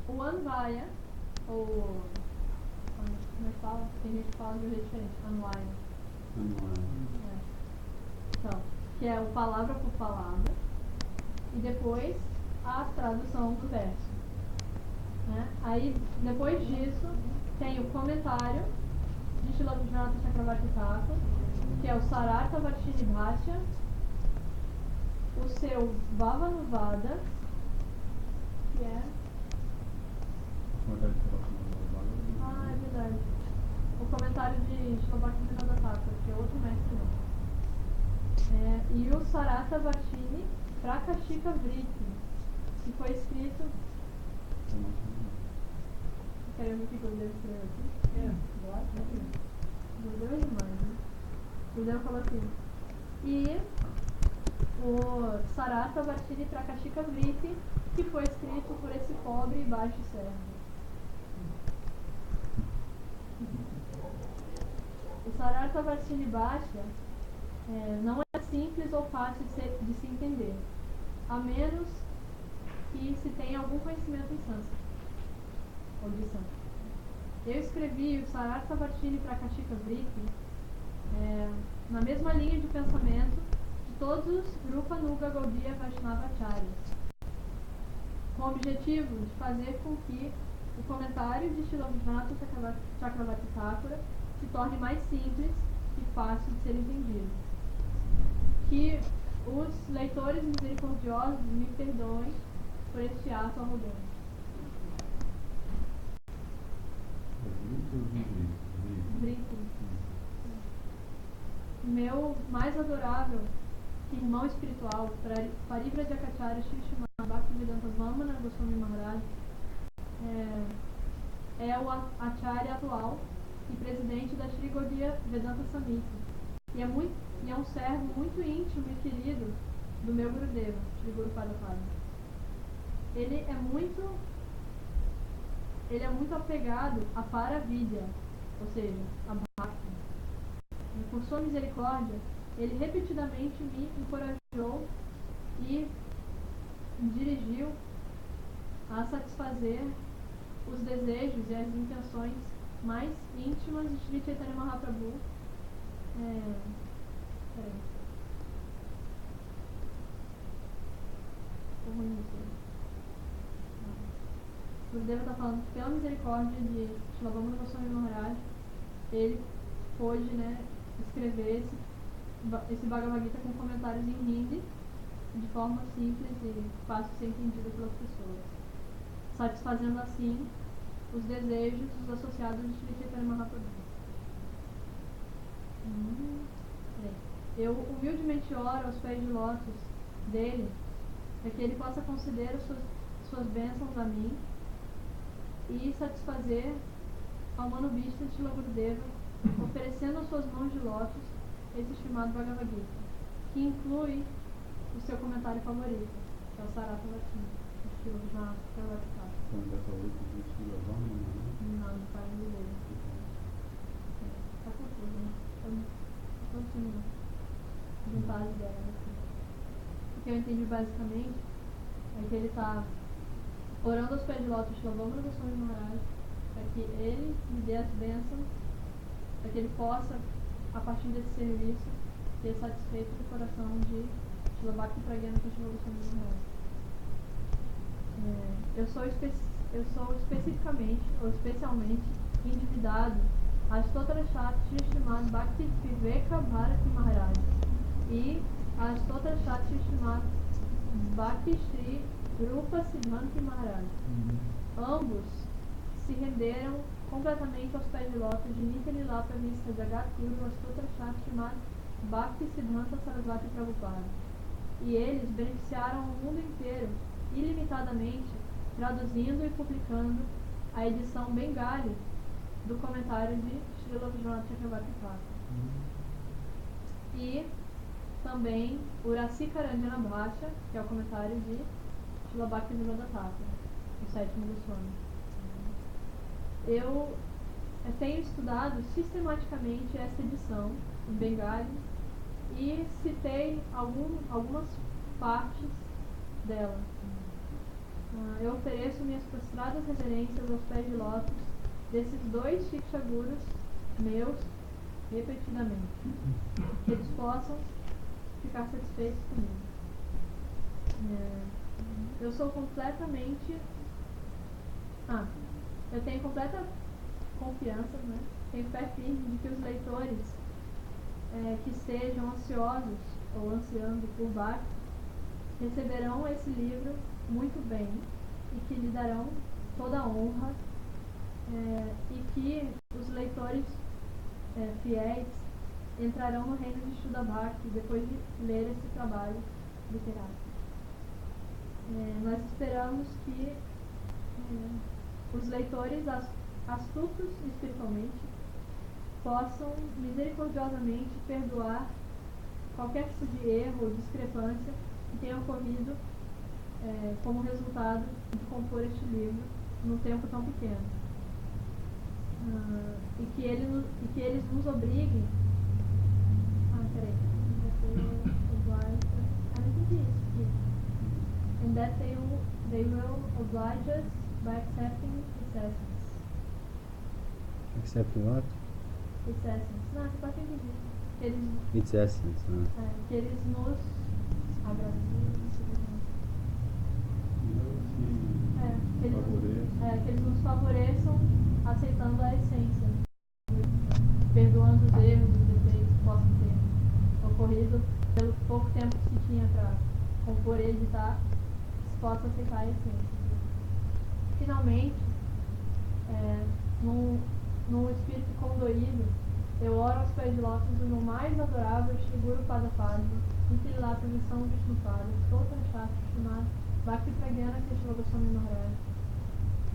O Anvaya, ou como é que fala? Tem gente que fala de um jeito diferente, Anvaya. Então, que é o palavra por palavra, e depois a tradução do verso. Né? Aí, depois disso, tem o comentário de Śrīla Bhaktivinoda Chakravarti Thakur, que é o Sarartha Varshini Bhashya, o seu Bhavanuvada, que é... é verdade. O comentário de Śrīla Bhaktivinoda Thakur, que é outro mestre não. E o Sarartha Varshini Prakashika Vritti, que foi escrito... Querem ver o que o Gurudev escreveu aqui? Gurudev é demais, né? Gurudev falou assim: e o Sarartha Varshini Prakashika Vritti, que foi escrito por esse pobre e baixo servo. O Sarartha Varshini Bhashya não é simples ou fácil de se entender, a menos que se tenha algum conhecimento em sânscrito ou de sânscrito. Eu escrevi o Sarartha Varshini Prakashika Vritti na mesma linha de pensamento de todos os Rupa Nuga Gaudiya Vaishnava Acharyas, com o objetivo de fazer com que o comentário de Śrīla Bhaktivinoda Chakravarti Thakura se torne mais simples e fácil de ser entendido. Que os leitores misericordiosos me perdoem por este ato arrogante. Meu mais adorável irmão espiritual, Parivrajakacharya Shri Srimad Bhaktivedanta Vamana Goswami Maharaj, é o Acharya atual e presidente da Shri Gaudiya Vedanta Samiti, e é um servo muito íntimo e querido do meu Gurudeva, Shri Guru Prabhupada. Ele é muito apegado a Paravidya, ou seja, a Bhakti. E por sua misericórdia, ele repetidamente me encorajou e me dirigiu a satisfazer os desejos e as intenções mais íntimas de Shri Chaitanya Mahaprabhu. O Gurudeva está falando que pela misericórdia de Śrīla Vamana Goswami Maharaj, ele pôde, escrever esse Bhagavad Gita com comentários em hindi, de forma simples e fácil de ser entendida pelas pessoas, satisfazendo assim os desejos dos associados de Shri Chaitanya Mahaprabhu. Eu humildemente oro aos pés de lótus dele, para que ele possa conceder suas bênçãos a mim e satisfazer ao Manubhishta de Śrīla Gurudeva, oferecendo às suas mãos de lótus esse chamado Bhagavad Gita, que inclui o seu comentário favorito, que é o Sarartha Varshini, estilo na Pravatika. Não para dele. Está confuso, né? Estou juntar as ideias aqui. O que eu entendi basicamente é que ele está orando aos pés de lótus de Śrīla Vamana Goswami Maharaj, para que ele me dê as bênçãos, para que ele possa, a partir desse serviço, ter satisfeito o coração de Śrīla Bhakti Pragyana Śrīla Goswami Maharaj. Eu sou especificamente, ou especialmente, endividado a Stotra Shri Srimad Bhakti Viveka Bharati Maharaj e a Stotra Shri Srimad Bhakti Shri Rupa Siddhanti Maharaj. Ambos se renderam completamente aos pés de lótus de Nitya Lila Pravista Jagat Guru Astotra Shri Srimad Bhakti Siddhanta Sarasvati Prabhupada. E eles beneficiaram o mundo inteiro ilimitadamente, traduzindo e publicando a edição Bengali do comentário de Śrīla Bhaktivinoda Chakravarti Thakur. E também o Rasika Ranjana Bhashya, que é o comentário de Śrīla Bhaktivinoda Thakur, o sétimo Goswami. Eu tenho estudado sistematicamente essa edição em Bengali e citei algumas partes dela. Eu ofereço minhas prostradas reverências aos pés de lótus desses dois shikshaguros meus repetidamente, que eles possam ficar satisfeitos comigo. Eu sou completamente... eu tenho completa confiança, né? Tenho fé firme de que os leitores que estejam ansiosos ou ansiando por Bhakti receberão esse livro muito bem e que lhe darão toda a honra, e que os leitores fiéis entrarão no reino de Shuddha Bhakti depois de ler esse trabalho literário. Nós esperamos que os leitores astutos espiritualmente possam misericordiosamente perdoar qualquer tipo de erro ou discrepância que tenha ocorrido como resultado de compor este livro num tempo tão pequeno. E que eles nos obriguem... And that they will oblige us by accepting its essence. Accept what? Its essence. Não, você pode entender. Que eles, Its essence. que eles nos agradecem. Que eles nos favoreçam aceitando a essência, perdoando os erros e os defeitos que possam ter ocorrido pelo pouco tempo que se tinha para compor e editar, se possa aceitar a essência. Finalmente, num espírito condoído, eu oro aos pés de lótus do meu mais adorável Shri Guru Pada Padma, Intililata Missão Vishnupada, Stotra Shastra Shrimad Bhakti Pragyana Keshava Goswami Maharaj,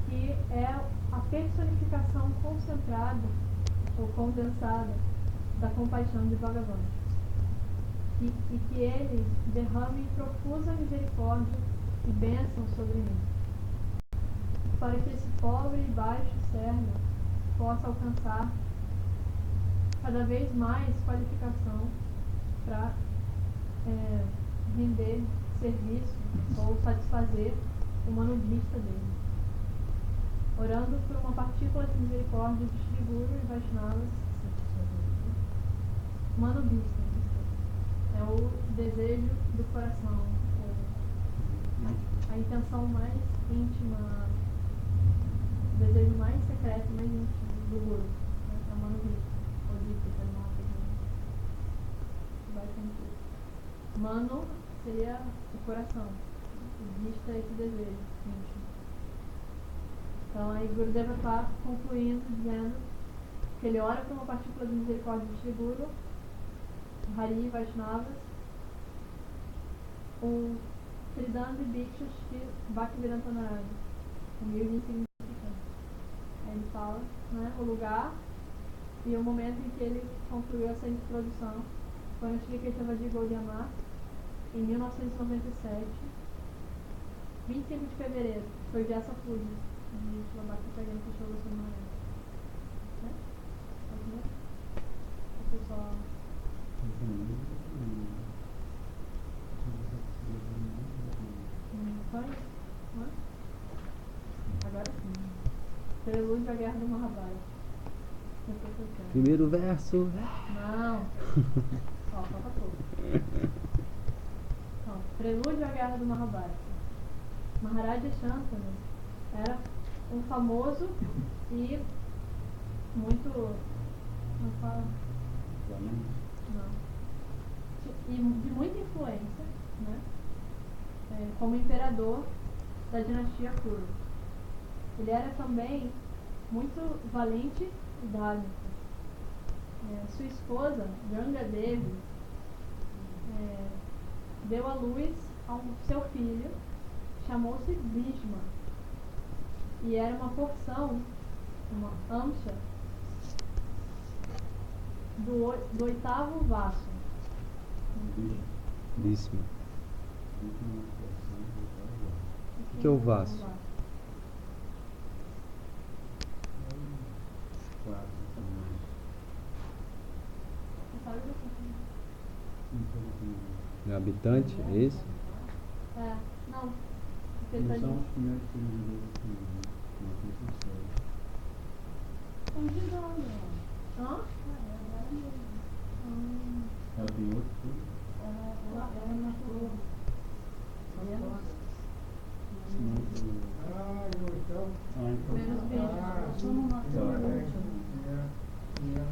que é a personificação concentrada ou condensada da compaixão de Bhagavan, e que ele derrame profusa misericórdia e bênção sobre mim, para que esse pobre e baixo servo possa alcançar cada vez mais qualificação para render serviço ou satisfazer o manubhista dele. Orando por uma partícula de misericórdia de Shri Guru e Vaishnavas, manubhista é o desejo do coração, a intenção mais íntima, o desejo mais secreto, mais íntimo do Guru, é o manubhista, ou dito, vai sentir. Mano seria o coração, vista esse desejo íntimo. Então aí Gurudeva está concluindo dizendo que ele ora por uma partícula de misericórdia de Shri Guru, Hari Vaishnavas, o Tridandi Bhikshus Shri Bhaktivedanta Narada, humilde e insignificante. Aí ele fala, né, o lugar e o momento em que ele concluiu essa introdução foi no Shri Ketavaji Gaudiya Math, em 1997, 25 de fevereiro, foi Vyasa Puja de Shri Bhakti Pragyana Keshava Goswami Maharaj. Né? O pessoal... Foi? Agora sim. Prelúdio à Guerra do Mahabharata. Primeiro verso. Não. Ó, falta pouco. Então, Prelúdio à Guerra do Mahabharata. Maharaja Shantanu era um famoso e muito... Não fala? Não. E de muita influência, né? Como imperador da dinastia Kuru. Ele era também muito valente e dármico. Sua esposa, Ganga Devi, deu à luz a seu filho, chamou-se Bhishma, e era uma porção, uma amsha, do oitavo vaso. Bhishma. O que é o vaso? Você sabe o que É habitante, é isso? não. Porque Não tá são de... os primeiros filhos de Deus aqui, né? Não tem sucesso. Hã? Ela tem outro filho? Menos 20.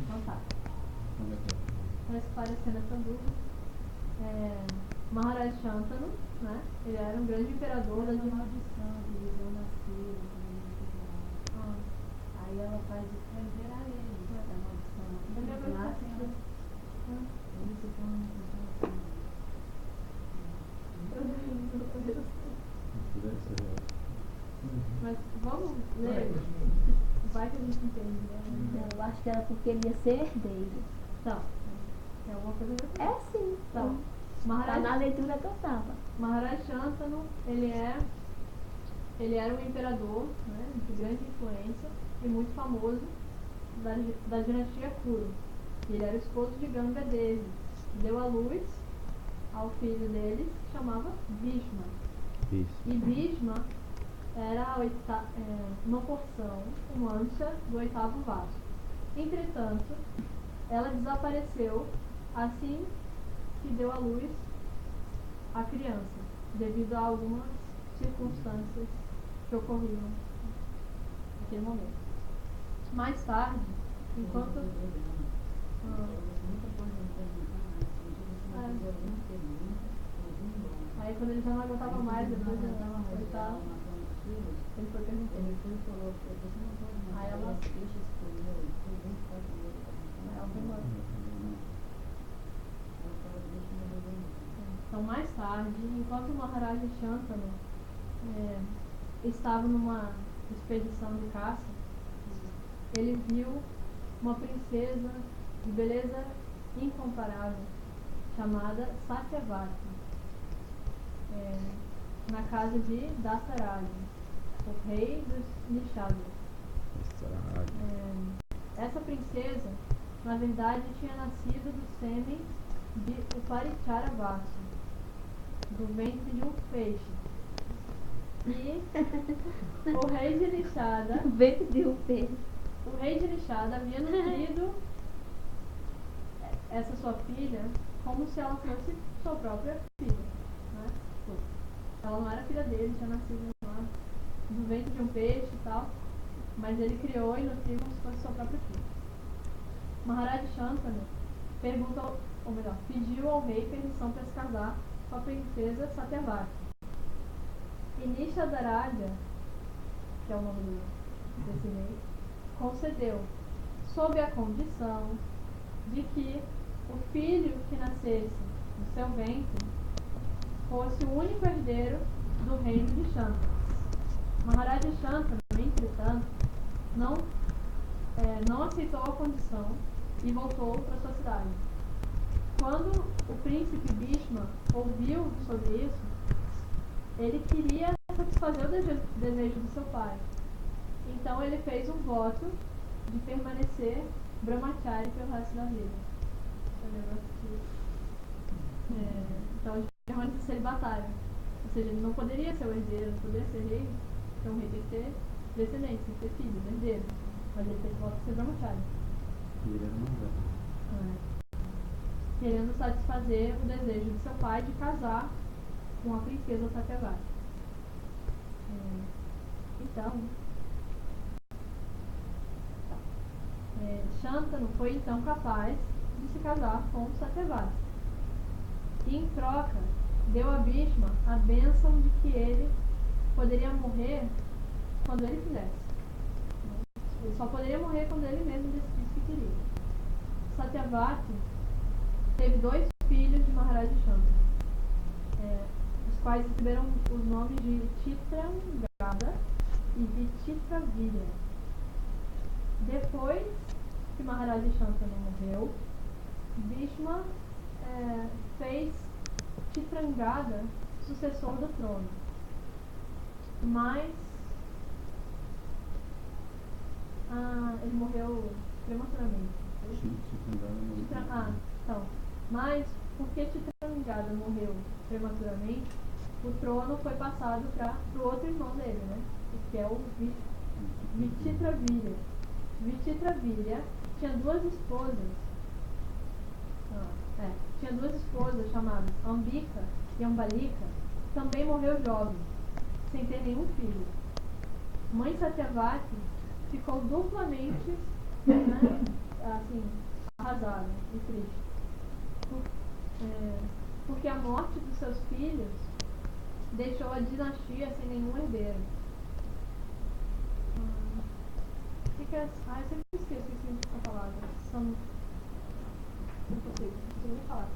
Então tá. Para esclarecer essa dúvida, Maharaj Shantanu, né? Ele era um grande imperador da dinastia. Aí ela faz estrangeira a ele, a maldição. Ele é bastante Ele se Mas vamos ler. Vai que a gente entende, né? Eu acho que era porque ele ia ser herdeiro. Então, é alguma coisa a ver com É isso. sim. Então, Tá na leitura que eu tava. Maharaj Shantanu, ele era um imperador, né, de grande influência e muito famoso da dinastia Kuru. Ele era esposo de Ganga Devi, que deu à luz ao filho deles, que chamava Bhishma. Isso. E Bhishma era uma porção, um ancha do 8º vaso. Entretanto, ela desapareceu assim que deu à luz a criança, devido a algumas circunstâncias que ocorriam naquele momento. Mais tarde, enquanto... Aí quando ele já não aguentava mais, depois ele foi perguntando. Aí ela foi embora. Então, mais tarde, enquanto o Maharaja Shantanu estava numa expedição de caça, ele viu uma princesa de beleza incomparável, chamada Satyavati, na casa de Dasaraja, o rei dos Nishadas. Essa princesa, na verdade, tinha nascido do sêmen de Uparicharavati, do ventre de um peixe. E o rei de Nishada, Ventre de um peixe. o rei de Nishada havia nutrido essa sua filha como se ela fosse sua própria filha, né? Ela não era filha dele, tinha nascido lá do ventre de um peixe e tal, mas ele criou e nutriu como se fosse sua própria filha. Maharaj Shantanu perguntou, ou melhor, pediu ao rei permissão para se casar com a princesa Satyavati. E Nishadaraja, que é o nome desse rei, concedeu, sob a condição de que o filho que nascesse no seu ventre fosse o único herdeiro do reino de Shantanu. Maharaja Shantanu, entretanto, não aceitou a condição e voltou para sua cidade. Quando o príncipe Bhishma ouviu sobre isso, ele queria satisfazer o desejo do seu pai. Então ele fez um voto de permanecer brahmachari pelo resto da vida. Então ele permaneceu celibatário. Ou seja, ele não poderia ser o herdeiro, não poderia ser rei. Então o rei tem que ter descendentes, tem que ter filhos, herdeiro. Mas ele fez voto de ser brahmachari. E ele era mais velho. Querendo satisfazer o desejo de seu pai de casar com a princesa Satyavati. Então, Shantanu foi então capaz de se casar com Satyavati. E em troca, deu a Bhishma a bênção de que ele poderia morrer quando ele quisesse. Ele só poderia morrer quando ele mesmo decidisse que queria. Satyavati teve 2 filhos de Maharaj Shantanu, os quais receberam os nomes de Chitrangada e de Chitravirya. Depois que Maharaj Shantanu morreu, Bhishma fez Chitrangada sucessor do trono. Mas ele morreu prematuramente. Então, mas porque Chitrangada morreu prematuramente, o trono foi passado para o outro irmão dele, né? Que é o Vichitravirya. Vichitravirya tinha duas esposas. Tinha duas esposas chamadas Ambika e Ambalika. Também morreu jovem, sem ter nenhum filho. Mãe Satyavati ficou duplamente, né, assim, arrasada e triste. Porque a morte dos seus filhos deixou a dinastia sem nenhum herdeiro. Eu sempre esqueço essa palavra. Não consigo nem falar.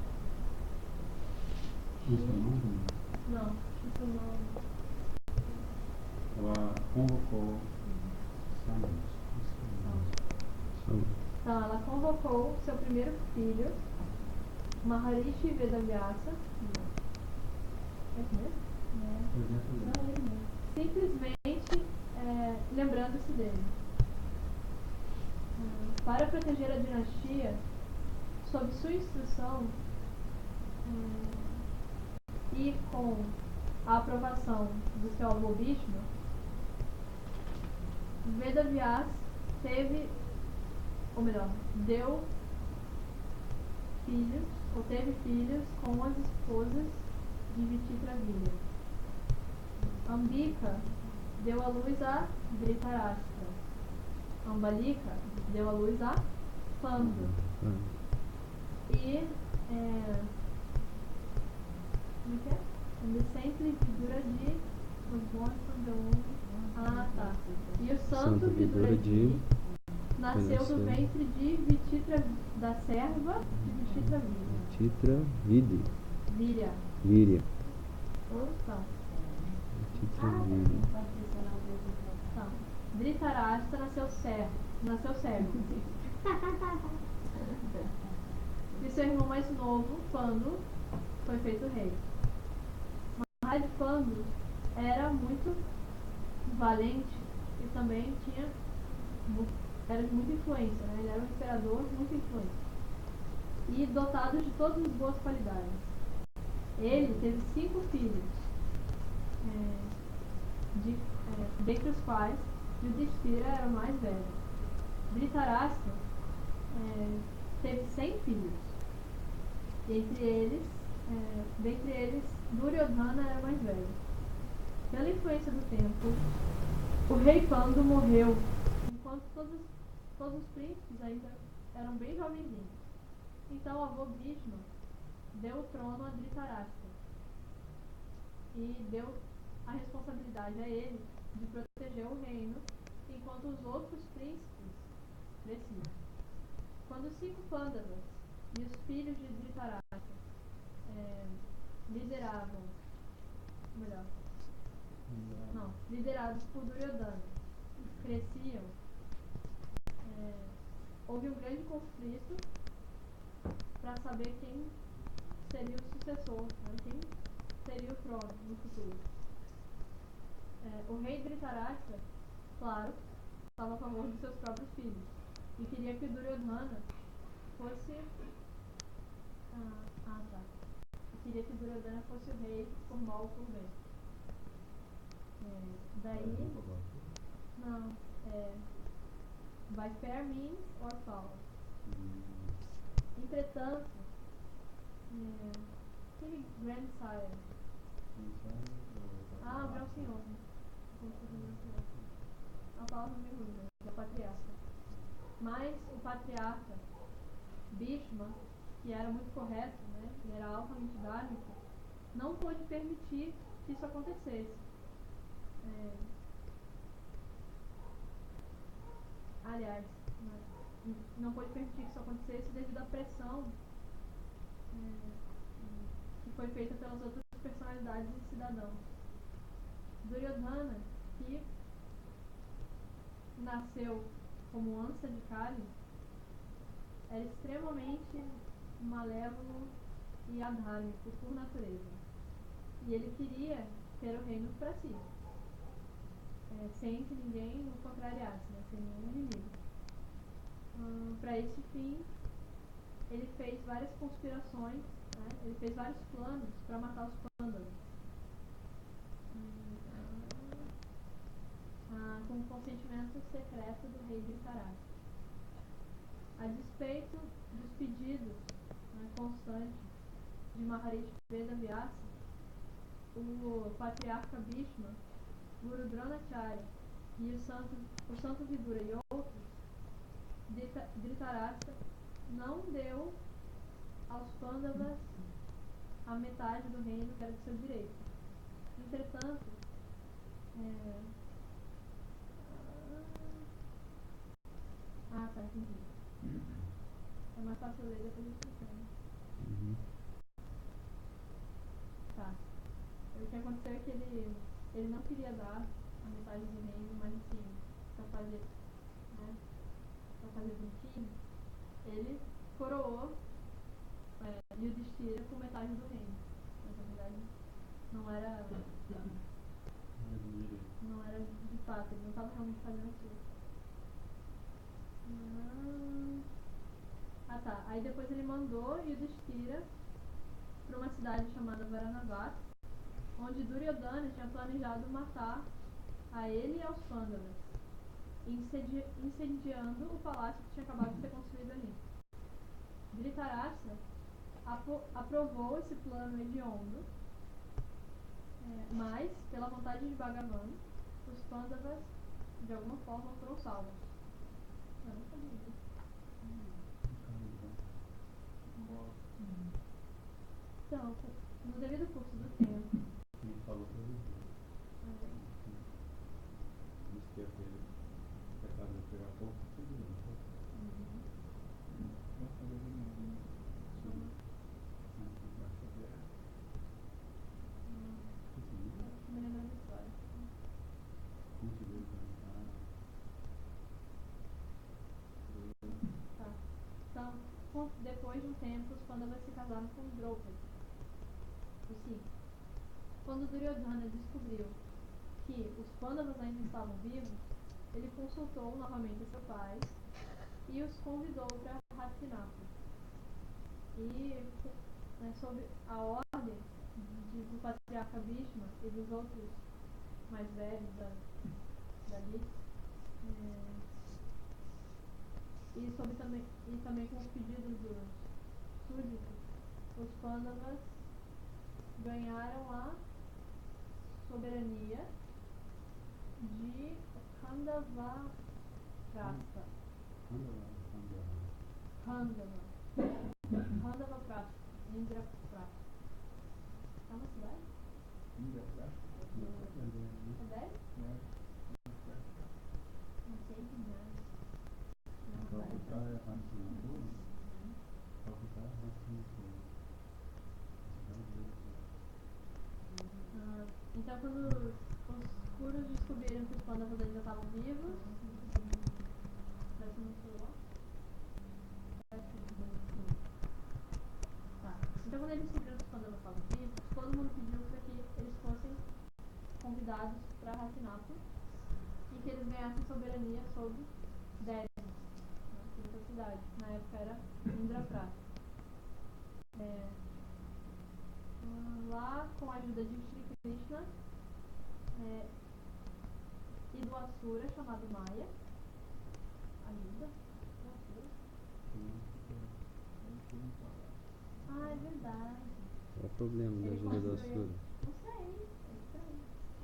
Isso não. Não, isso não. Ela convocou Então, ela convocou seu primeiro filho, Maharishi Vedavyasa. É isso mesmo? Não, ele mesmo. Simplesmente lembrando-se dele. Para proteger a dinastia, sob sua instrução e com a aprovação do seu avô Bhishma, Vedavyas teve, ou melhor, deu filhos, ou teve filhos com as esposas de Vichitravirya. Ambika deu à luz a Dhritarashtra. Ambalika deu à luz a Pandu. E como é que é? And the saintly Viduraji was born from the womb. Tá. E o santo Viduraji nasceu do ventre de Vichitra, da serva de Vichitravirya. Vichitravidya. Virya. Virya. Tá. Vichitravidya. Tá. Dhritarashtra nasceu servo. E seu irmão mais novo, Pandu, foi feito rei. Maharaj Pandu era muito valente e também era de muita influência, né? Ele era um imperador muito influente e dotado de todas as boas qualidades. Ele teve 5 filhos, dentre os quais Yudhishthira era o mais velho. Dhritarashtra teve 100 filhos. Dentre eles, Duryodhana era o mais velho. Pela influência do tempo, o rei Pandu morreu, enquanto todos os príncipes ainda eram bem jovenzinhos. Então o avô Bhishma deu o trono a Dhritarashtra e deu a responsabilidade a ele de proteger o reino, enquanto os outros príncipes cresciam. Quando os 5 Pandavas e os filhos de Dhritarashtra liderados por Duryodhana, cresciam, houve um grande conflito para saber quem seria o sucessor, né? Quem seria o trono no futuro. O rei Dhritarashtra, claro, estava a favor de seus próprios filhos e queria que Duryodhana fosse queria que Duryodhana fosse o rei por mal ou por bem. By fair means or foul. Entretanto, aquele grandsire, o Grão Senhor, a palavra meio ruim, é o patriarca. Mas o patriarca Bhishma, que era muito correto, né, ele era altamente dármico, não pôde permitir que isso acontecesse. Aliás, não pôde permitir que isso acontecesse devido à pressão que foi feita pelas outras personalidades e cidadãos. Duryodhana, que nasceu como Ansa de Kali, era extremamente malévolo e adhármico por natureza. E ele queria ter o reino para si, sem que ninguém o contrariasse, né? Sem nenhum inimigo. Para esse fim, ele fez várias conspirações, né? Ele fez vários planos para matar os Pandavas. com o consentimento secreto do rei Dhritarashtra. A despeito dos pedidos constantes de Maharishi Vedavyasa, o patriarca Bhishma, Guru Dronacharya e o santo Vidura e outros, Dhritarashtra não deu aos Pandavas a metade do reino que era de seu direito. Entretanto, tá, entendi. É mais fácil ler depois eu explico. Tá. O que aconteceu é que ele não queria dar a metade do reino, mas assim, pra fazer bonitinho, ele coroou Yudhishthira com metade do reino. Mas na verdade não era de fato, ele não estava realmente fazendo aquilo. Tá. Aí depois ele mandou Yudhishthira para uma cidade chamada Varanavas, onde Duryodhana tinha planejado matar a ele e aos Pandavas, incendiando o palácio que tinha acabado de ser construído ali. Dhritarashtra aprovou esse plano hediondo, mas, pela vontade de Bhagavan, os Pandavas de alguma forma foram salvos. Eu não sabia disso. Então, no devido curso do tempo. Ele falou pra mim. Disse que ia ter acabado de pegar pouco, tudo bem. Não falei de nada. Me lembro da história. Tá. Então, depois de um tempo, os Pandavas se casaram com Draupadi. Sim. Quando Duryodhana descobriu que os Pandavas ainda estavam vivos, ele consultou novamente seu pai e os convidou para Hastinapura. E, sob a ordem do patriarca Bhishma e dos outros mais velhos dali, e também com os pedidos dos súditos, os Pandavas ganharam a soberania de Khandava Prastha. Khandava Prastha. Indraprastha. É uma cidade? Indraprastha? É 10? Não sei de nada. Então, quando os Kurus descobriram que os Pandavas ainda estavam vivos, parece muito celular. Tá. Então, quando eles descobriram que os Pandavas estavam vivos, todo mundo pediu para que eles fossem convidados para Hastinapura e que eles ganhassem soberania sobre Delhi, essa cidade. Na época era Indraprastha. Lá, com a ajuda de Shri Krishna e do Asura chamado Maya. Ajuda? É verdade. Qual o problema da ajuda do Asura?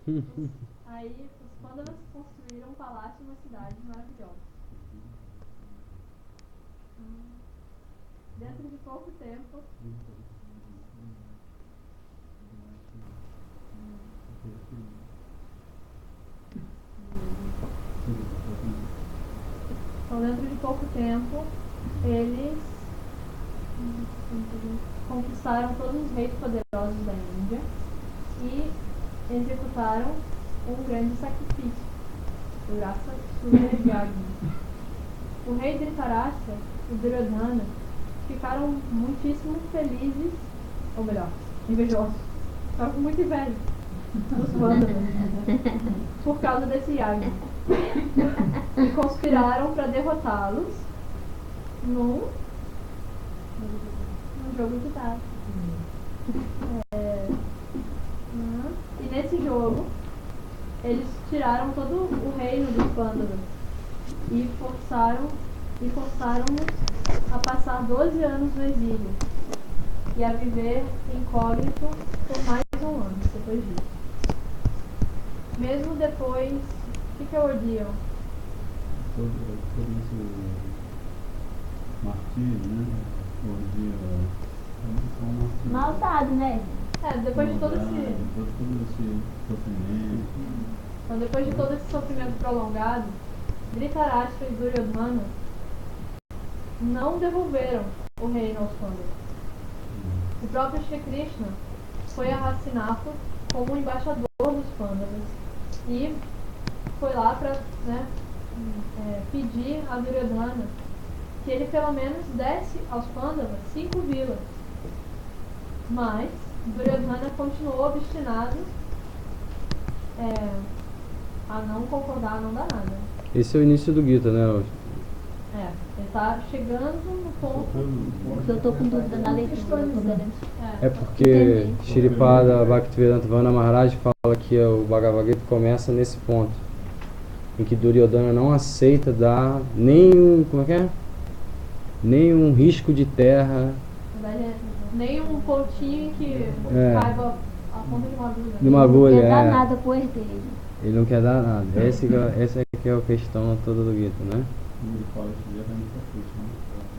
Não sei. Aí os Pandavas construíram um palácio e uma cidade maravilhosa. Dentro de pouco tempo. Então, dentro de pouco tempo, eles conquistaram todos os reis poderosos da Índia e executaram um grande sacrifício, o Rasa Surya. O rei Dhritarashtra e Duryodhana ficaram muitíssimo felizes, ou melhor, invejosos. Ficaram com muita inveja dos Pandavas por causa desse yagna. E conspiraram para derrotá-los num jogo de dados. E nesse jogo, eles tiraram todo o reino dos Pândavas e forçaram-nos a passar 12 anos no exílio e a viver incógnito por mais um ano depois disso. Mesmo depois, o que ordiam? Todo esse martírio, né? Ordia. Maldade, né? Depois de todo esse... Todo esse sofrimento. Então, depois de todo esse sofrimento prolongado, Dhritarashtra e Duryodhana não devolveram o reino aos Pandavas. O próprio Shri Krishna foi a Hastinapur como embaixador dos Pandavas e foi lá para pedir a Duryodhana que ele pelo menos desse aos Pandavas 5 vilas. Mas Duryodhana continuou obstinado a não concordar, a não dar nada. Esse é o início do Gita, né? Ele está chegando no ponto. Eu estou com dúvida na leitura. É porque Shripada Bhaktivedanta Vana Maharaj fala que o Bhagavad Gita começa nesse ponto, em que Duryodhana não aceita dar nenhum risco de terra, Nem um pontinho que caiba a ponta de uma agulha. de uma agulha. Não quer dar nada pro herdeiro. Ele não quer dar nada. Essa é que é a questão toda do Gita, né? Ele fala isso diretamente para Krishna.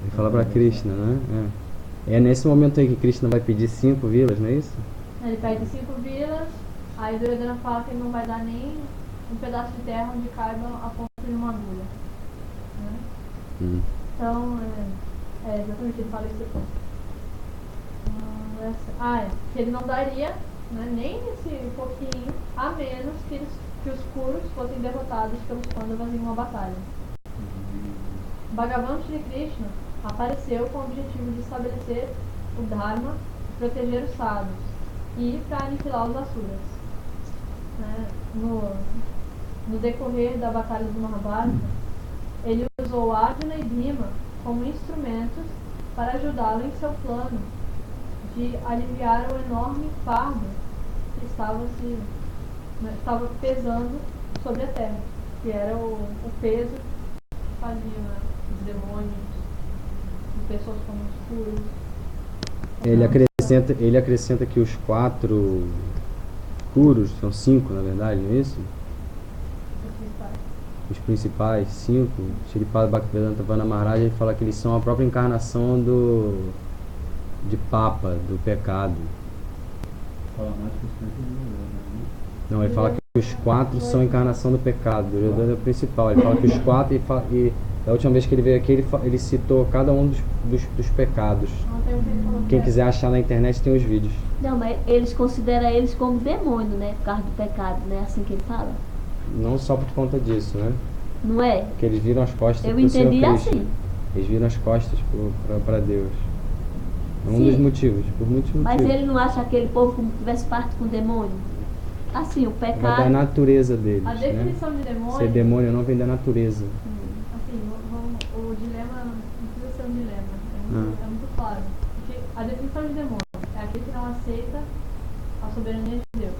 Ele fala para Krishna, né? É nesse momento aí que Krishna vai pedir 5 vilas, não é isso? Ele pede 5 vilas, aí Duryodhana fala que ele não vai dar nem um pedaço de terra onde caiba a ponta de uma agulha. Né? Então, exatamente, ele fala isso depois. Que ele não daria, né, nem esse pouquinho, a menos que os Kurus fossem derrotados pelos Pandavas em uma batalha. Bhagavan Shri Krishna apareceu com o objetivo de estabelecer o Dharma, proteger os sábios e para aniquilar os Asuras. Né? No decorrer da batalha do Mahabharata, ele usou Arjuna e Bhima como instrumentos para ajudá-lo em seu plano de aliviar o enorme fardo que estava pesando sobre a terra, que era o peso que fazia, né, os demônios, as pessoas como os puros. Ele acrescenta que os 4 Kurus, são 5 na verdade, não é isso? Os principais 5, Shripada Bhaktivedanta Vana Maharaj, ele fala que eles são a própria encarnação de Papa, do pecado. Fala mais que os 5 né? Não, ele fala que os 4 são a encarnação do pecado. Duryodhana é o principal. Ele fala que os 4, e da última vez que ele veio aqui, ele citou cada um dos pecados. Quem quiser achar na internet tem os vídeos. Não, mas eles consideram eles como demônio, né? Por causa do pecado, né? Assim que ele fala. Não só por conta disso, né? Não é? Porque eles viram as costas Eu pro Senhor entendi Krishna. assim. Eles viram as costas para Deus. É um Sim. dos motivos, por muitos motivos. Mas ele não acha aquele povo como se tivesse parte com o demônio? Assim, o Vai pecado... da natureza deles, A né? definição de demônio... Ser demônio não vem da natureza. Assim, o dilema não precisa ser um dilema, é muito claro. Porque a definição de demônio é aquele que não aceita a soberania de Deus.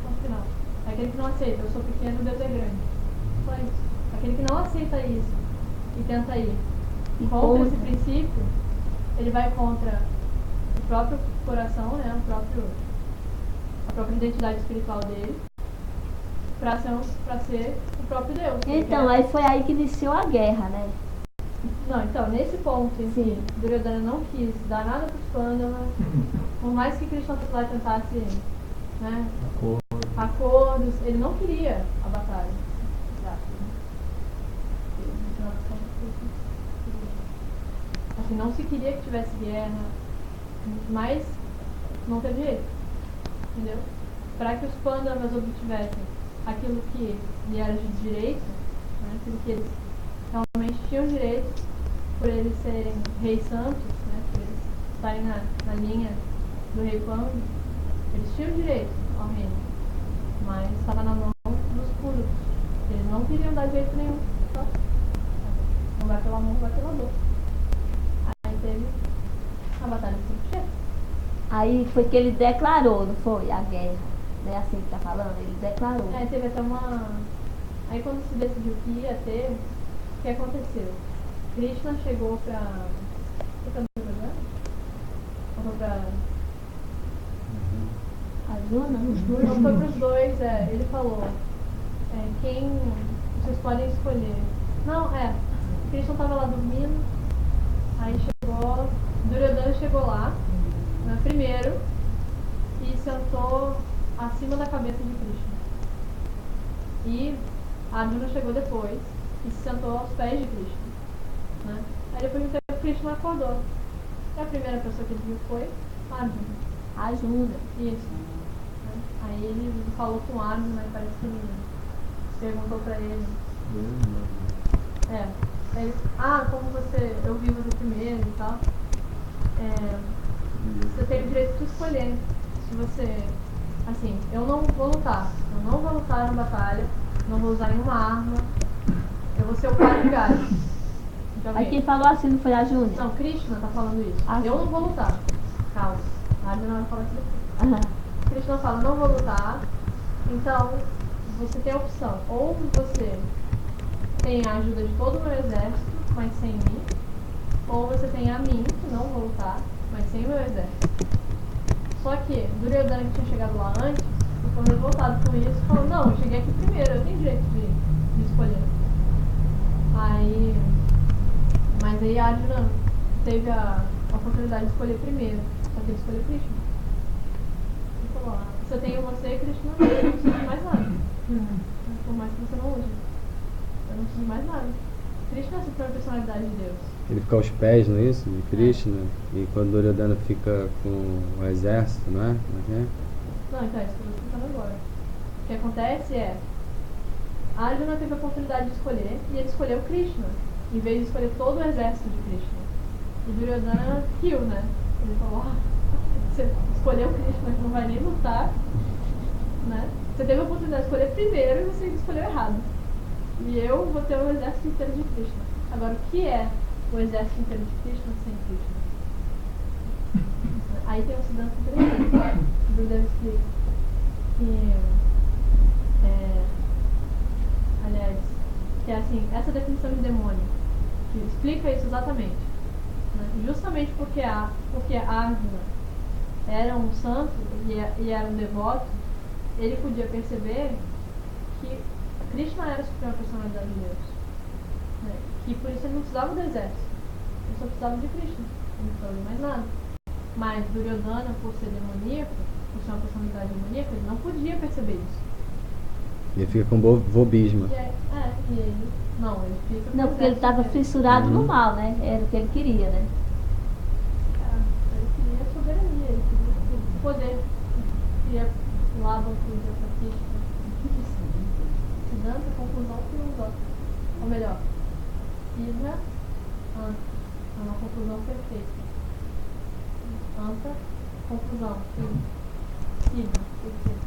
Ponto final. É aquele que não aceita, eu sou pequeno, Deus é grande. Só isso. Aquele que não aceita isso e tenta ir contra esse princípio, ele vai contra o próprio coração, né, a própria identidade espiritual dele, para ser o próprio Deus. Então, aí foi aí que iniciou a guerra, né? Não, então, nesse ponto em que Duryodhana não quis dar nada para os Pandavas, por mais que Krishna lá tentasse, né, acordos, ele não queria a batalha. Assim, não se queria que tivesse guerra, mas não teve jeito, entendeu? Para que os Pandavas obtivessem aquilo que lhe era de direito, né, aquilo que eles realmente tinham direito, por eles serem reis santos, né, por eles estarem na linha do rei Panda, eles tinham direito ao reino, mas estava na mão dos puros. Eles não queriam dar jeito nenhum, só não vai pela mão, vai pela boca. Aí teve a batalha de Kurukshetra. Aí foi que ele declarou, não foi? A guerra. Não é assim que tá falando? Ele declarou. Teve até uma... Aí quando se decidiu que ia ter, o que aconteceu? Krishna chegou pra... Foi pra Duryodhana? Ou foi pra... Arjuna, os dois. Não, foi pros dois, ele falou, quem vocês podem escolher. Não, Krishna tava lá dormindo, aí chegou, Duryodhana chegou lá, né, primeiro, e sentou acima da cabeça de Krishna. E Arjuna chegou depois e se sentou aos pés de Krishna. Né? Aí depois de um tempo Krishna acordou. E a primeira pessoa que ele viu foi Arjuna. Arjuna. Isso. Aí ele falou com o Arjuna, né? Parece que ele perguntou pra ele. Como eu vi você primeiro e tal. Você tem o direito de escolher. Se você, assim, eu não vou lutar na batalha, não vou usar nenhuma arma, eu vou ser o par de galho. Aí quem falou assim não foi a Arjuna? Não, Krishna tá falando isso. Ah, eu não vou lutar. Calma. A Arjuna vai falar isso depois. Krishna fala, não vou lutar, então você tem a opção, ou você tem a ajuda de todo o meu exército, mas sem mim, ou você tem a mim, que não vou lutar, mas sem o meu exército. Só que Duryodhana, que tinha chegado lá antes, ficou revoltado com isso e falou, não, eu cheguei aqui primeiro, eu tenho direito de escolher. Mas aí a Arjuna teve a oportunidade de escolher primeiro, só que ele escolheu Krishna. Se eu tenho você, Krishna, eu não preciso de mais nada. Por mais que você não use. Eu não preciso de mais nada. Krishna é a suprema personalidade de Deus. Ele fica aos pés, não é isso? De Krishna. E quando Duryodhana fica com o exército, não é? Não, então é isso que eu estou explicando agora. O que acontece Arjuna teve a oportunidade de escolher e ele escolheu Krishna, em vez de escolher todo o exército de Krishna. E Duryodhana riu, né? Ele falou, você escolheu Krishna, que não vai nem lutar, né? Você teve a oportunidade de escolher primeiro e você escolheu errado. E eu vou ter o exército inteiro de Krishna. Agora, o que é o exército inteiro de Krishna sem Krishna? Aí tem um Siddhanta interessante. O Buda explica que, que é assim, essa definição de demônio, que explica isso exatamente. Né? Justamente porque Arjuna era um santo e era um devoto, ele podia perceber que Krishna era a suprema personalidade de Deus. Né? E por isso ele não precisava do exército. Ele só precisava de Krishna. Ele não precisava de mais nada. Mas Duryodhana, por ser demoníaco, por ser uma personalidade demoníaca, ele não podia perceber isso. Ele fica com bobismo. E ele... Não, ele fica com não, porque ele estava fissurado no mal, né? Era o que ele queria, né? Ele queria soberania, ele queria poder. Ele queria lá do Pratishtha. Siddhanta, conclusão, filosófica. Ou melhor, Ida, Anta. É uma conclusão perfeita. Anta, conclusão. Ida, perfeita.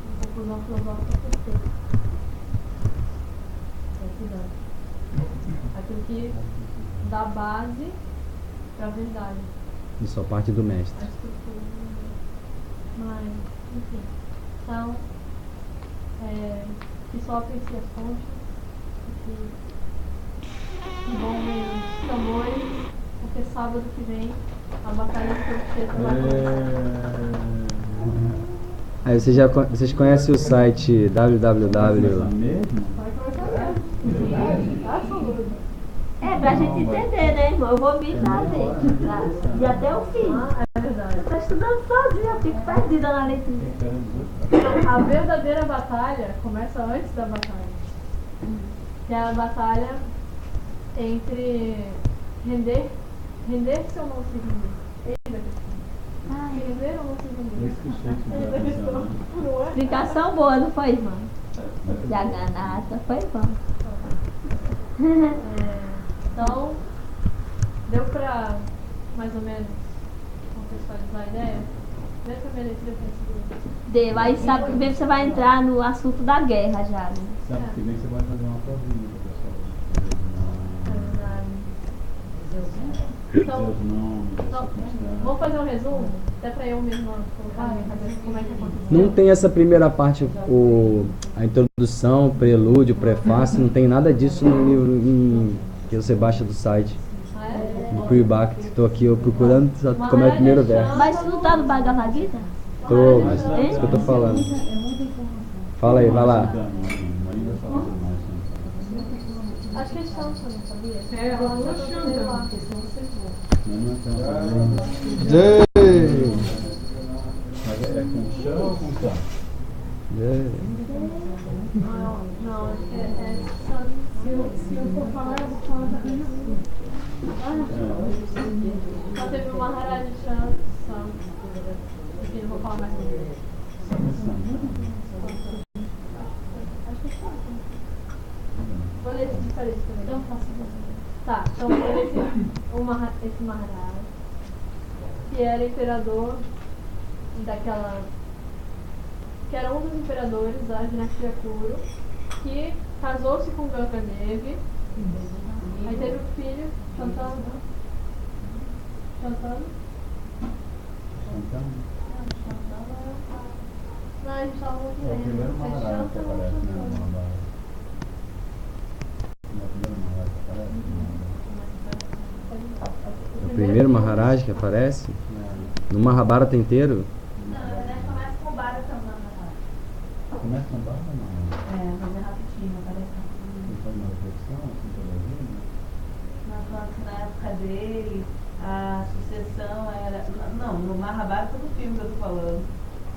Uma conclusão filosófica perfeita. Aquilo que dá base para a verdade. Isso é parte do mestre. A estrutura. Mas, enfim. Então, que só aprecia as fontes, que bombem os tambores, porque sábado que vem a batalha de Kurukshetra vai começar. Aí vocês conhecem o site www. Pra gente entender, né, irmão? Eu vou me fazer e até o fim. É verdade. Eu tô estudando sozinha, eu fico perdida na leitura. A verdadeira batalha começa antes da batalha. Que é a batalha entre render-se ou não se render. Eis a questão. Render ou não se render. Explicação boa, não foi, irmão? Jagannatha, foi bom. Então, deu pra mais ou menos contextualizar a ideia? Vê se a minha leitura tem sido. Deu, aí sabe que vem você vai entrar no assunto da guerra já, né? Sabe que vem você vai fazer uma provinha, pessoal. É verdade. Então, Os nomes, as não, circunstâncias. vamos fazer um resumo? Até pra eu mesmo colocar na minha cabeça como é que aconteceu. Não tem essa primeira parte, a introdução, o prelúdio, o prefácio, não tem nada disso no livro que você baixa do site. Ah, é? Do Puri Bhakti. Estou aqui eu procurando como é o primeiro verso. Mas tu não tá no Bhagavad Gita? Tô, mas é isso que eu tô falando. É muita informação. Fala aí, vai lá. Maria vai falar mais. Acho que eles estão também, sabia? É, ela Só tá que eu achando, sei lá. Não é tão. Jai! Mas é com chão ou com chá? Jai. Não, acho que é só... Se eu for falar, eu vou falar da minha vida. Só teve o Maharaj Chan, só. Enfim, não vou falar mais sobre ele. Acho que é só. Vou ler esse diferente também. Então faça Tá, então teve esse Maharaj, que era imperador daquela... que era um dos imperadores da dinastia Kuru, que casou-se com Gangadevi. Aí teve um filho, Shantanu. Shantanu? Não, a gente tava muito É o primeiro lendo. É Maharaj que Shantanu, aparece, né? Shantanu. No Mahabharata. É o primeiro Maharaj que aparece no O primeiro Maharaj que aparece Mahabharata. no Mahabharata inteiro. começa com o Bharata Começa no Bharata, não? É, mas é rapidinho, parece Ele faz uma reflexão, assim, toda a vida. na época dele, a sucessão era. Não, no Mahabharata do filme que eu tô falando.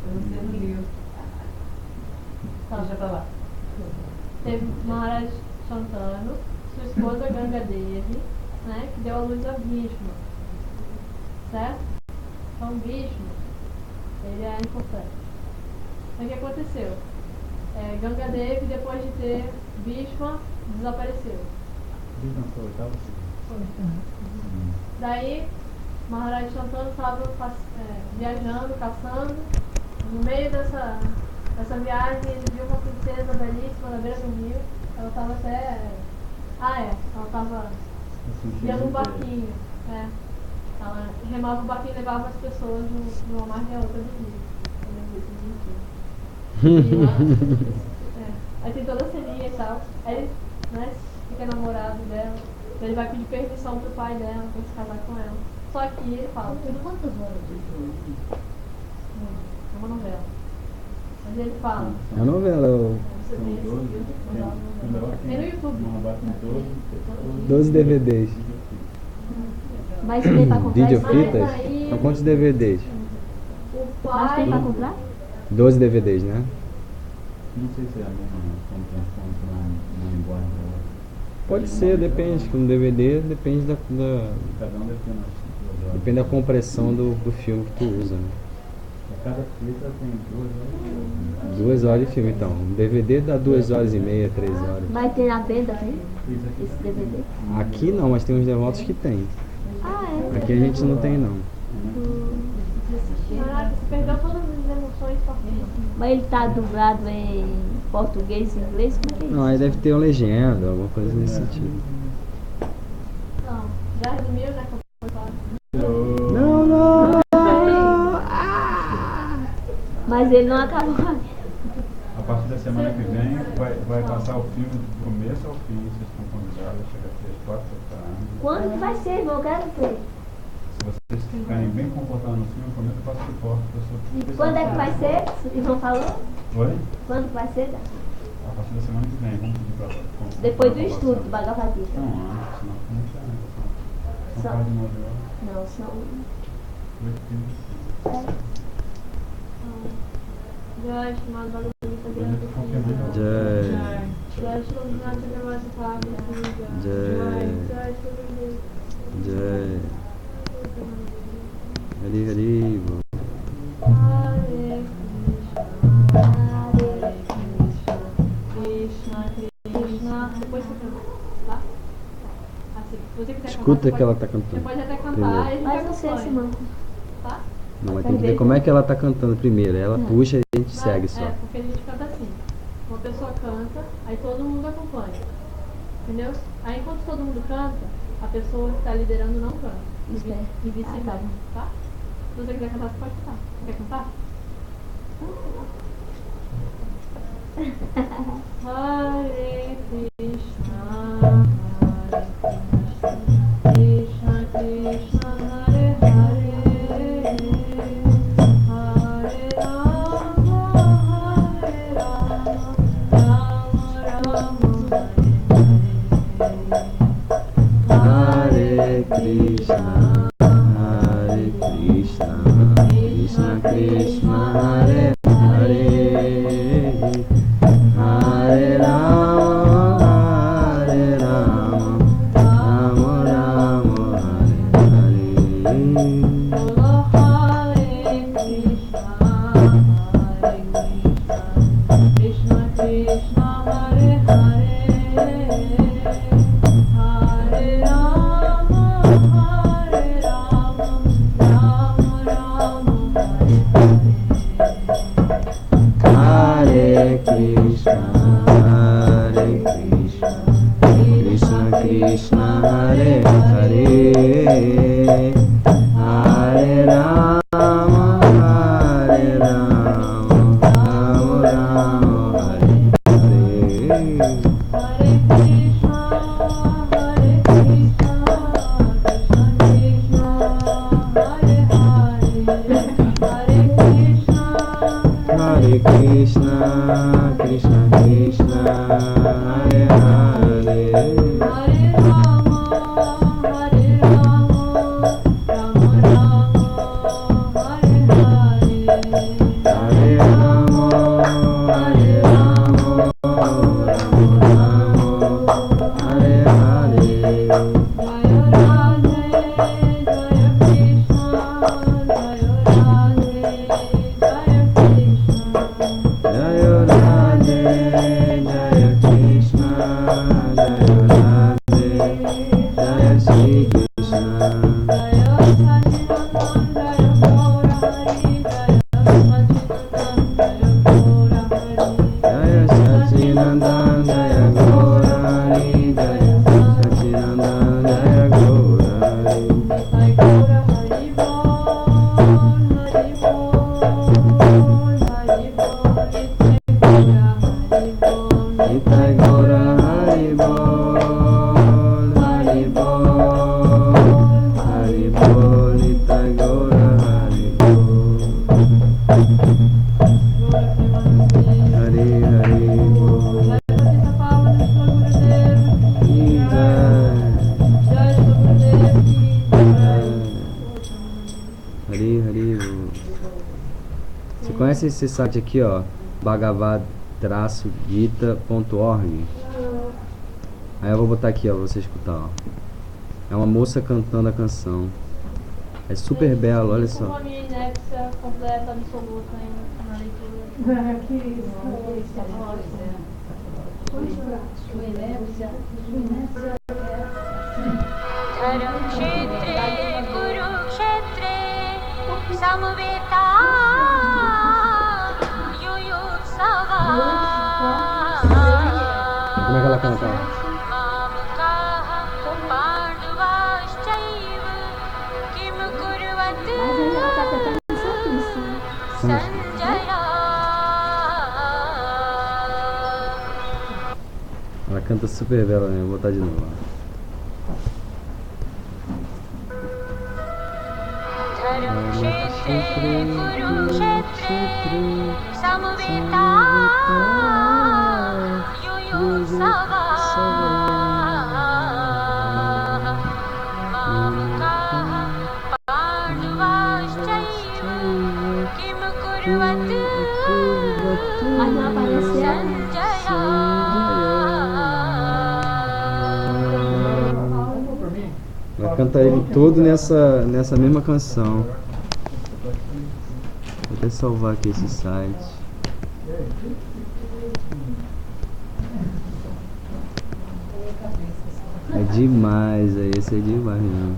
Eu não sei no livro. Tá. Deixa pra lá. Teve Maharaj Shantanu, sua esposa Gangadevi, né, que deu à luz a Bhishma. Certo? Então Bhishma, ele é importante. Então o que aconteceu? Gangadevi, depois de ter Bhishma, desapareceu. Diz não foi oitavo? Daí, Maharaj Shantanu estava viajando, caçando. No meio dessa viagem, ele viu uma princesa belíssima na beira do rio. Ela estava até... ela estava guiando um barquinho. Ela remava o barquinho e levava as pessoas de uma margem a outra do rio. Aí tem toda a ceninha e tal. Aí ele, né, fica namorado dela. Ele vai pedir permissão pro pai dela pra se casar com ela. Só que ele fala... Quantas horas de filme? É uma novela. Mas ele fala... É a novela, Você tem esse filme? Tem no YouTube. Mahabharata todo. 12 DVDs. Mas tem pra comprar? Videofitas? Mas aí- São quantos DVDs? O Mas pai... tem pra comprar? 12 DVDs, né? Não sei se é a mesma como transforma na linguagem dela. Pode ser, depende. No DVD depende da Cada um deve ter na depende da compressão do filme que tu usa, né? Cada fita tem 2 horas. 2 horas de filme, então. Um DVD dá 2 horas e meia, 3 horas. Mas tem na venda, tem? Isso aqui Esse DVD? Aqui não, mas tem uns devotos que tem. Ah, é? Aqui a gente não tem, não. Caraca, você perdeu todas as emoções fortíssimas. Mas ele tá dublado em português e inglês? Como é que é isso? Não, aí deve ter uma legenda, alguma coisa nesse sentido. Não, já resumiu, né? Que eu falei. Não, não! Mas ele não acabou. A partir da semana que vem vai passar o filme do começo ao fim. Vocês estão convidados a chegar aqui às 4 da tarde. Quando que vai ser, irmão? Eu quero ver. Se vocês ficarem bem confortáveis no filme, comenta e passa pipoca. E quando é que vai ser? O irmão falou? Oi? Quando que vai ser? A partir da semana que vem, vamos pedir para... Depois do estudo do Bhagavad Gita. Não, antes, senão fica muito tarde. São Só- quase 9 horas. Não, são... 8h15. Jai, chamado Bhagavad Gita, Depois eu tô grande confirmando. Jai. Jai, Shri Gramati Thakur, Jai. Jai, Shri Jai. Hari Hari. Hare Krishna, Krishna. Depois você canta, tá? Assim, se você quiser Escuta cantar, que ela você tá pode- cantando. Você pode até cantar Primeiro. e a gente Mas você, acompanha, irmão. tá? Não, mas tem que ver como é que ela tá cantando primeiro. Ela puxa e a gente segue só. É, porque a gente canta assim. Uma pessoa canta, aí todo mundo acompanha. Entendeu? Aí enquanto todo mundo canta, A pessoa que está liderando não canta. Isso é. E vice-versa, tá? Se você quiser cantar, você pode cantar. Quer cantar? Hare Krishna, Krishna Krishna, Hare Hare, Hare Rama, Hare Rama, Rama Rama, Hare Hare Krishna, Krishna Krishna, Hare Hare, Hare Rama, Hare Rama, Rama Rama, Hare Hare. Bolo Hare Krishna, Krishna Krishna, Hare Hare, Hare Rama, Hare Rama, Rama Rama, Hare Hare Hare. Krishna, Krishna Krishna, Hare Hare, Hare Rama, Hare Rama, Rama Rama, Hare Hare. Hare Krishna, Hare Krishna, Krishna Krishna, Hare Hare, Hare Krishna, Hare Krishna, Krishna Krishna, Hare Hare, Hare Rama, Hare Rama, Rama Rama, Hare Hare, Hare Rama, Hare Rama, Rama Rama, Hare Hare. Jaya Radhe, Jaya Krishna, Jaya Radhe, Jaya Krishna. Jaya Radhe, Jaya Krishna, Jaya Radhe, Jaya Shri Krishna. Jaya Sachidananda, Jaya Gaura Hari, Jaya Sachidananda, Jaya Gaura Hari. Jaya Sachidananda, Jaya Gaura Hari, Jaya Sachidananda, Jaya Gaura Hari. Nitai Gaura Hari Bol, Hari Bol, Hari Bol, Nitai Gaura Hari Bol, Nitai Gaura Hari Bol, Hari Bol, Hari Bol, Nitai Gaura Hari Bol. Gaura Premanandi. Hari Hari Bol. Jai Patita Pavana Shri Gurudev Ki Jai. Jai Shri Gurudev Ki Jai. Hari Hari Bol. Você conhece esse site aqui, ó? Bhagavad-gita.org. Aí eu vou botar aqui, ó, pra você escutar, ó. É uma moça cantando a canção. É super belo, olha Com só. a minha inépcia completa, absoluta na leitura. Que isso. धर्म क्षेत्रे कुरुक्षेत्रे समवेता युयुत्सवा Como é que ela canta? मामकाः पाण्डवाश्चैव किं कुर्वत् Mas aí ela tá cantando santíssimo. Sanjaya Ela canta super bela, né? Vou botar de novo, ó. धर्म क्षेत्रे कुरुक्षेत्रे समवेता युयुत्सवा मामकाः पाण्डवाश्चैव किं कुर्वत् Mas não apareceu. Sanjaya Ela canta ele todo nessa mesma canção. Vou até salvar aqui esse site. É demais, esse é demais mesmo.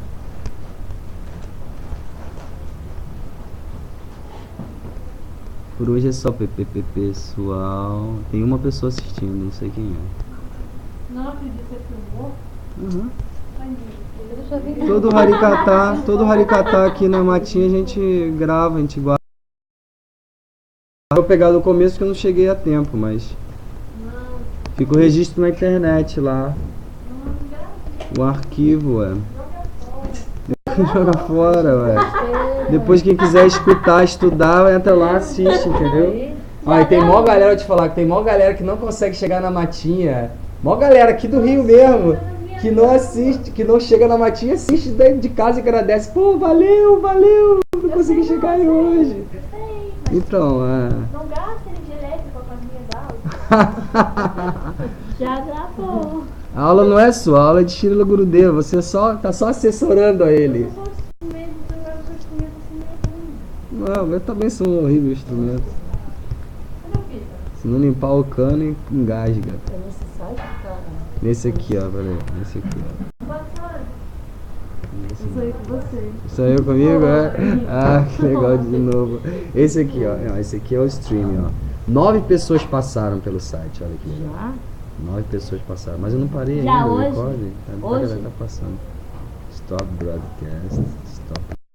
Por hoje é só PPP, pessoal. Tem uma pessoa assistindo, não sei quem é. Não acredito que você filmou? Uhum. Entendi. Todo harikata aqui na matinha a gente grava, a gente guarda. Vou pegar do começo que eu não cheguei a tempo, mas fica o registro na internet lá. O arquivo, ué. Joga fora, ué. Depois quem quiser escutar, estudar, entra lá, assiste, entendeu? Ó, e tem mó galera, eu te falar, que tem mó galera que não consegue chegar na matinha. Mó galera aqui do Rio mesmo, que não assiste, que não chega na matinha, assiste dentro de casa e agradece. Pô, valeu, não consegui chegar aí hoje. Então, Não gasta energia elétrica com as minhas aulas. Já gravou. a aula não é sua, a aula é de Srila Gurudeva, você tá só assessorando a ele. Não, eu também sou um horrível instrumento. Se não limpar o cano, engasga. Nesse aqui, ó, peraí. Nesse aqui, ó. Isso aí com você. Sou eu comigo, é? Ah, que legal de novo. Esse aqui, ó. Não, esse aqui é o stream, ó. 9 pessoas passaram pelo site, olha aqui. Já? 9 pessoas passaram. Mas eu não parei Já ainda, hoje? recorde. Hoje? Tá passando. Stop broadcast. Stop.